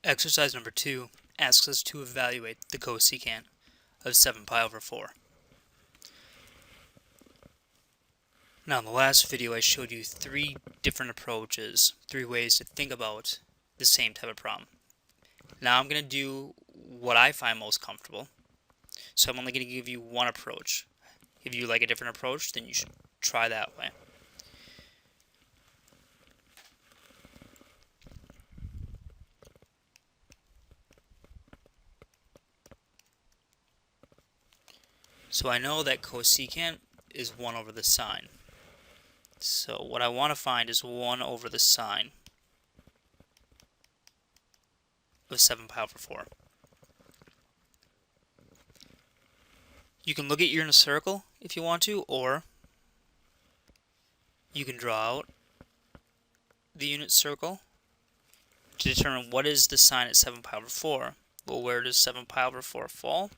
Exercise number 2 asks us to evaluate the cosecant of 7 pi over 4. Now in the last video I showed you 3 different approaches, 3 ways to think about the same type of problem. Now I'm going to do what I find most comfortable, so I'm only going to give you one approach. If you like a different approach, then you should try that way. So I know that cosecant is 1 over the sine. So what I want to find is 1 over the sine of 7 pi over 4. You can look at your unit circle if you want to, or you can draw out the unit circle to determine what is the sine at 7 pi over 4. Well, where does 7 pi over 4 fall?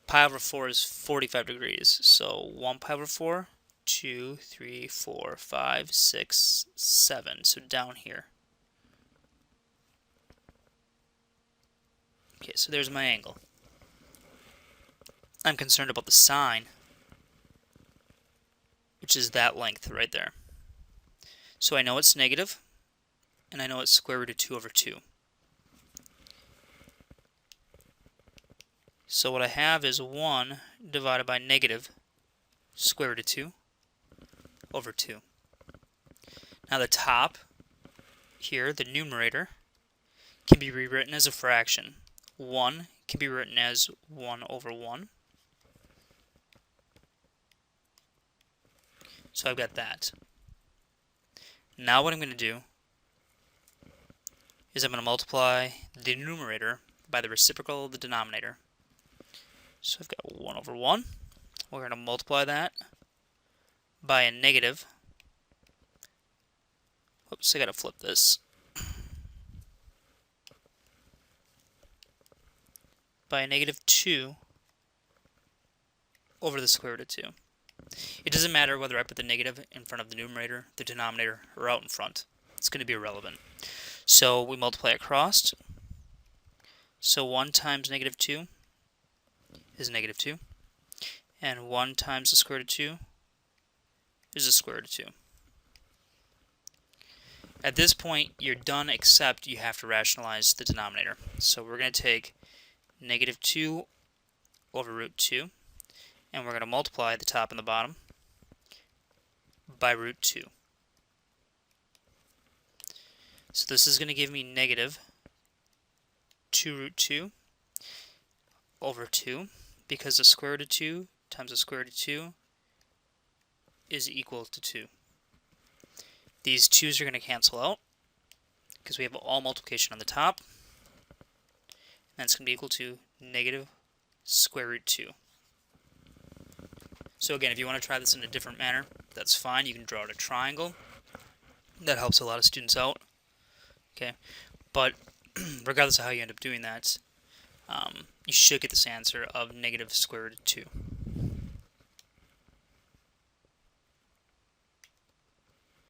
Pi over 4 is 45 degrees, so 1 pi over 4, 2, 3, 4, 5, 6, 7, so down here. Okay, so there's my angle. I'm concerned about the sine, which is that length right there. So I know it's negative, and I know it's square root of 2 over 2. So what I have is 1 divided by negative square root of 2 over 2. Now the top here, the numerator, can be rewritten as a fraction. 1 can be written as 1 over 1. So I've got that. Now what I'm going to do is I'm going to multiply the numerator by the reciprocal of the denominator. So I've got 1 over 1. We're going to multiply that by a negative. Oops, I got to flip this. By a negative 2 over the square root of 2. It doesn't matter whether I put the negative in front of the numerator, the denominator, or out in front. It's going to be irrelevant. So we multiply across. So 1 times negative 2 is negative 2. And 1 times the square root of 2 is the square root of 2. At this point, you're done, except you have to rationalize the denominator. So we're going to take negative 2 over root 2, and we're going to multiply the top and the bottom by root 2. So this is going to give me negative 2 root 2 over 2, because the square root of 2 times the square root of 2 is equal to 2. These 2's are going to cancel out because we have all multiplication on the top. And that's going to be equal to negative square root 2. So again, if you want to try this in a different manner, that's fine. You can draw out a triangle. That helps a lot of students out. Okay, but regardless of how you end up doing that, you should get this answer of negative square root of 2.